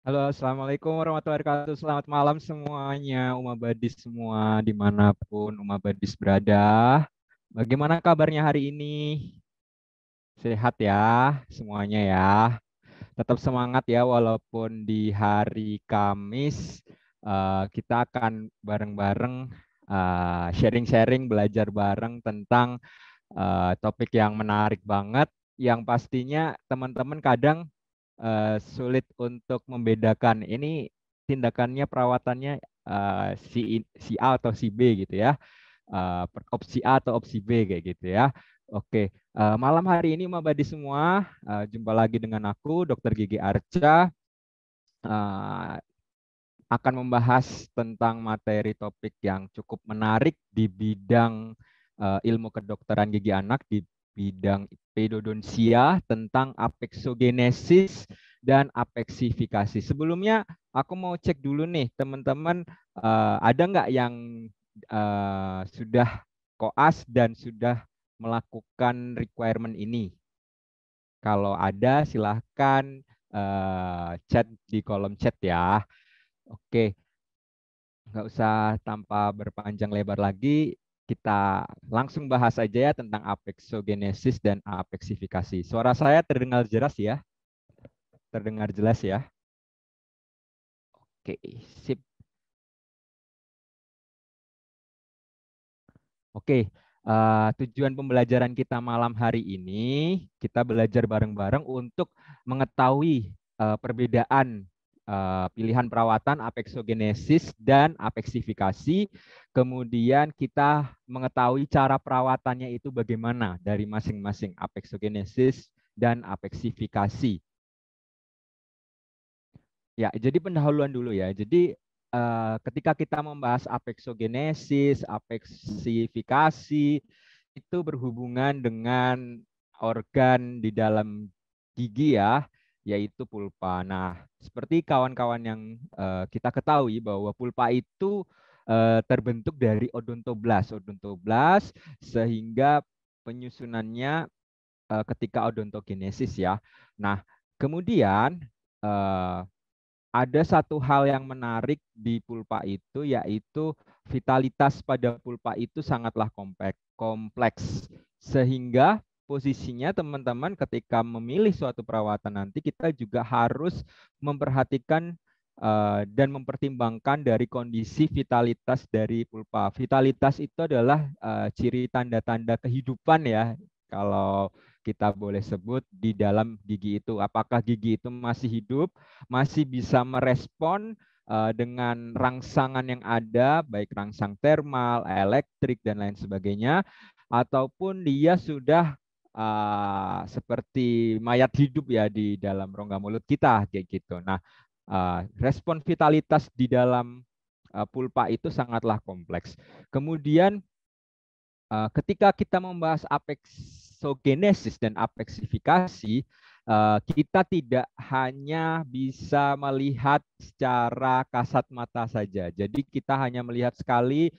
Halo, Assalamualaikum warahmatullahi wabarakatuh. Selamat malam semuanya, Uma Badis semua, dimanapun Uma Badis berada. Bagaimana kabarnya hari ini? Sehat ya semuanya ya. Tetap semangat ya, walaupun di hari Kamis kita akan bareng-bareng sharing-sharing, belajar bareng tentang topik yang menarik banget, yang pastinya teman-teman kadang sulit untuk membedakan ini tindakannya perawatannya si A atau si B gitu ya. Opsi A atau opsi B kayak gitu ya. Oke, malam hari ini Mabadi semua, jumpa lagi dengan aku Dr. Gigi Arca, eh, akan membahas tentang materi topik yang cukup menarik di bidang ilmu kedokteran gigi anak, di bidang pedodonsia, tentang apexogenesis dan apeksifikasi. Sebelumnya aku mau cek dulu nih teman-teman, ada nggak yang sudah koas dan sudah melakukan requirement ini? Kalau ada silahkan chat di kolom chat ya. Oke, nggak usah tanpa berpanjang lebar lagi, kita langsung bahas aja ya tentang apexogenesis dan apeksifikasi. Suara saya terdengar jelas ya? Terdengar jelas ya? Oke, sip. Oke, tujuan pembelajaran kita malam hari ini, kita belajar bareng-bareng untuk mengetahui perbedaan pilihan perawatan apexogenesis dan apeksifikasi. Kemudian kita mengetahui cara perawatannya itu bagaimana dari masing-masing apexogenesis dan apeksifikasi. Ya, jadi pendahuluan dulu ya. Jadi ketika kita membahas apexogenesis, apeksifikasi, itu berhubungan dengan organ di dalam gigi ya, yaitu pulpa. Nah, seperti kawan-kawan yang kita ketahui bahwa pulpa itu terbentuk dari odontoblas. Odontoblas sehingga penyusunannya ketika odontogenesis ya. Nah, kemudian eh, ada satu hal yang menarik di pulpa itu, yaitu vitalitas pada pulpa itu sangatlah kompleks. Sehingga posisinya teman-teman ketika memilih suatu perawatan nanti, kita juga harus memperhatikan dan mempertimbangkan dari kondisi vitalitas dari pulpa. Vitalitas itu adalah ciri tanda-tanda kehidupan ya, kalau kita boleh sebut di dalam gigi itu. Apakah gigi itu masih hidup, masih bisa merespon dengan rangsangan yang ada, baik rangsang termal, elektrik, dan lain sebagainya, ataupun dia sudah seperti mayat hidup ya di dalam rongga mulut kita, kayak gitu. Nah, respon vitalitas di dalam pulpa itu sangatlah kompleks. Kemudian ketika kita membahas apexogenesis dan apeksifikasi, kita tidak hanya bisa melihat secara kasat mata saja. Jadi kita hanya melihat sekali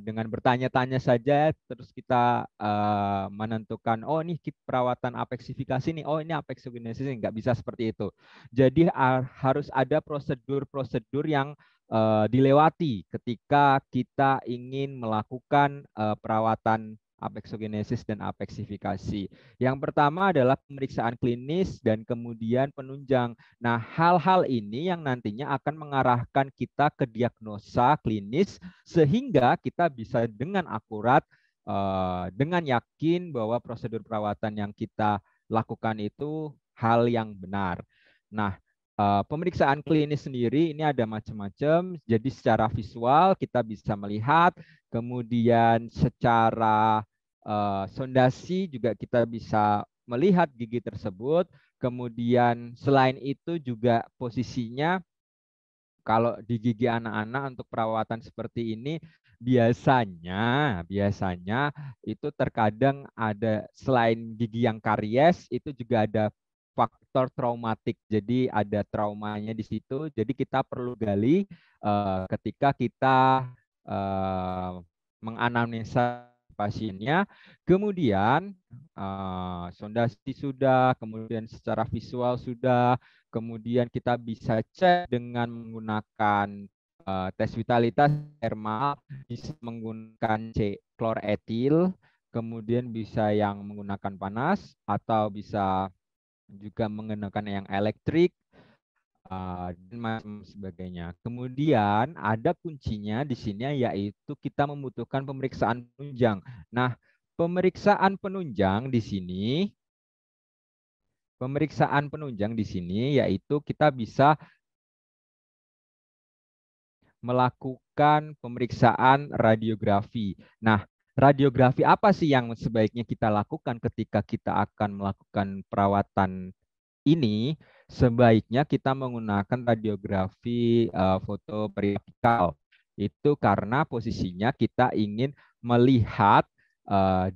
dengan bertanya-tanya saja, terus kita menentukan, oh ini perawatan apeksifikasi nih, oh ini apexogenesis, nggak bisa seperti itu. Jadi harus ada prosedur-prosedur yang dilewati ketika kita ingin melakukan perawatan apexogenesis dan apeksifikasi. Yang pertama adalah pemeriksaan klinis dan kemudian penunjang. Nah, hal-hal ini yang nantinya akan mengarahkan kita ke diagnosa klinis sehingga kita bisa dengan akurat, dengan yakin bahwa prosedur perawatan yang kita lakukan itu hal yang benar. Nah, pemeriksaan klinis sendiri ini ada macam-macam. Jadi secara visual kita bisa melihat, kemudian secara sondasi juga kita bisa melihat gigi tersebut. Kemudian selain itu juga posisinya kalau di gigi anak-anak untuk perawatan seperti ini biasanya itu terkadang ada, selain gigi yang karies itu juga ada faktor traumatik. Jadi ada traumanya di situ. Jadi kita perlu gali ketika kita menganamnesa pasiennya. Kemudian sondasi sudah, kemudian secara visual sudah, kemudian kita bisa cek dengan menggunakan tes vitalitas thermal, bisa menggunakan kloretil, kemudian bisa yang menggunakan panas atau bisa juga menggunakan yang elektrik dan macam sebagainya. Kemudian ada kuncinya di sini yaitu kita membutuhkan pemeriksaan penunjang. Nah, pemeriksaan penunjang di sini yaitu kita bisa melakukan pemeriksaan radiografi. Nah, radiografi apa sih yang sebaiknya kita lakukan ketika kita akan melakukan perawatan ini? Sebaiknya kita menggunakan radiografi foto periapikal. Itu karena posisinya kita ingin melihat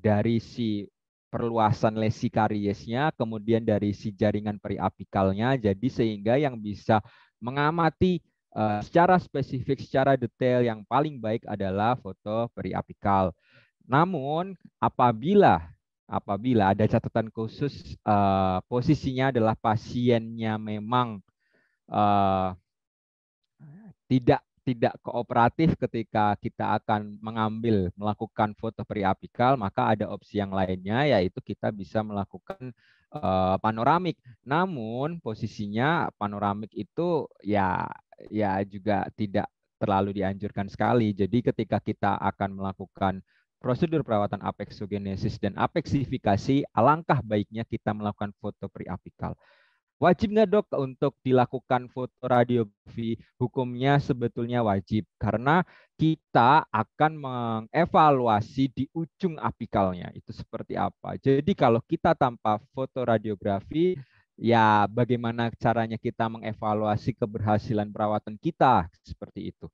dari si perluasan lesi kariesnya, kemudian dari si jaringan periapikalnya, jadi sehingga yang bisa mengamati secara spesifik, secara detail yang paling baik adalah foto periapikal. Namun apabila ada catatan khusus posisinya adalah pasiennya memang uh, tidak kooperatif ketika kita akan melakukan foto periapikal, maka ada opsi yang lainnya yaitu kita bisa melakukan panoramik. Namun posisinya panoramik itu ya juga tidak terlalu dianjurkan sekali. Jadi ketika kita akan melakukan prosedur perawatan apexogenesis dan apeksifikasi, alangkah baiknya kita melakukan foto periapikal. Wajib nggak dok untuk dilakukan foto radiografi? Hukumnya sebetulnya wajib karena kita akan mengevaluasi di ujung apikalnya itu seperti apa. Jadi kalau kita tanpa foto radiografi, ya bagaimana caranya kita mengevaluasi keberhasilan perawatan kita seperti itu.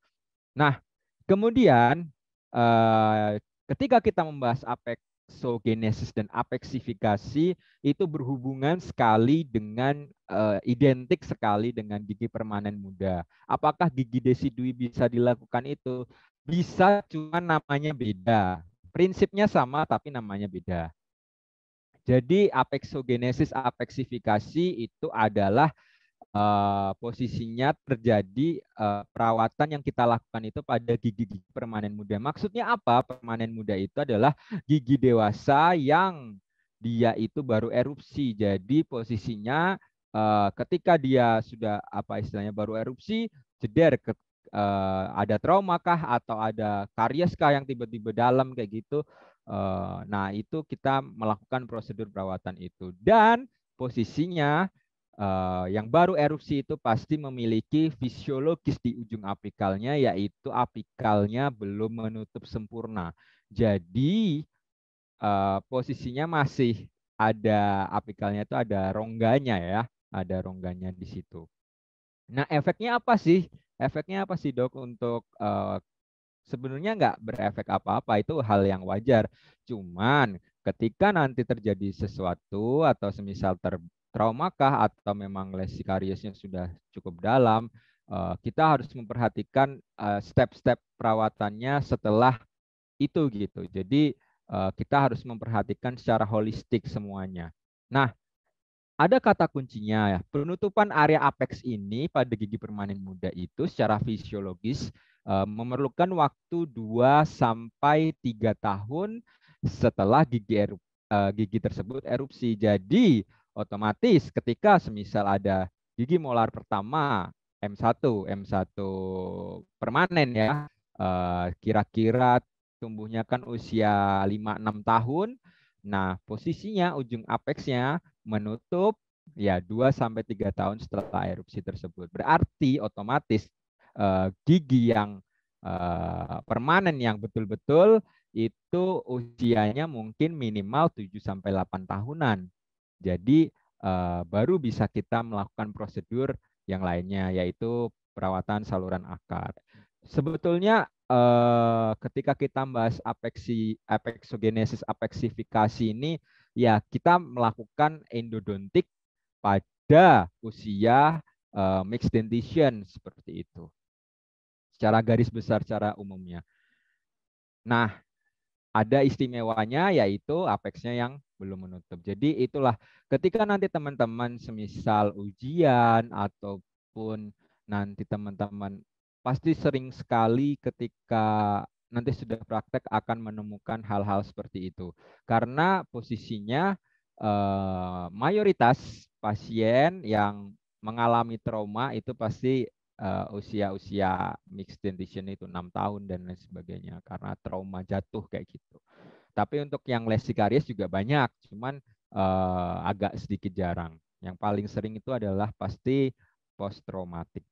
Nah, kemudian ketika kita membahas apexogenesis dan apeksifikasi itu berhubungan sekali dengan identik sekali dengan gigi permanen muda. Apakah gigi desidui bisa dilakukan itu? Bisa, cuma namanya beda. Prinsipnya sama tapi namanya beda. Jadi apexogenesis apeksifikasi itu adalah posisinya terjadi perawatan yang kita lakukan itu pada gigi-gigi permanen muda. Maksudnya apa? Permanen muda itu adalah gigi dewasa yang dia itu baru erupsi. Jadi posisinya ketika dia sudah apa istilahnya baru erupsi, jeder ada trauma kah atau ada karies kah yang tiba-tiba dalam kayak gitu. Nah, itu kita melakukan prosedur perawatan itu. Dan posisinya yang baru erupsi itu pasti memiliki fisiologis di ujung apikalnya, yaitu apikalnya belum menutup sempurna. Jadi posisinya masih ada apikalnya itu ada rongganya ya, ada rongganya di situ. Nah, efeknya apa sih? Efeknya apa sih dok untuk sebenarnya nggak berefek apa-apa, itu hal yang wajar. Cuman ketika nanti terjadi sesuatu atau semisal traumakah atau memang lesi kariesnya sudah cukup dalam, kita harus memperhatikan step-step perawatannya setelah itu gitu. Jadi kita harus memperhatikan secara holistik semuanya. Nah, ada kata kuncinya ya. Penutupan area apex ini pada gigi permanen muda itu secara fisiologis memerlukan waktu 2 sampai 3 tahun setelah gigi tersebut erupsi. Jadi otomatis ketika semisal ada gigi molar pertama M1 permanen ya, kira-kira tumbuhnya kan usia 5-6 tahun. Nah, posisinya ujung apexnya menutup ya 2 sampai 3 tahun setelah erupsi tersebut. Berarti otomatis gigi yang permanen yang betul-betul itu usianya mungkin minimal 7 sampai 8 tahunan. Jadi baru bisa kita melakukan prosedur yang lainnya yaitu perawatan saluran akar. Sebetulnya ketika kita membahas apexogenesis apeksifikasi ini ya kita melakukan endodontik pada usia mixed dentition seperti itu. Secara garis besar secara umumnya. Nah, ada istimewanya yaitu apexnya yang belum menutup. Jadi itulah ketika nanti teman-teman semisal ujian ataupun nanti teman-teman pasti sering sekali ketika nanti sudah praktek akan menemukan hal-hal seperti itu. Karena posisinya mayoritas pasien yang mengalami trauma itu pasti usia-usia mixed dentition itu 6 tahun dan lain sebagainya karena trauma jatuh kayak gitu. Tapi untuk yang lesi karies juga banyak, cuman agak sedikit jarang. Yang paling sering itu adalah pasti post traumatik.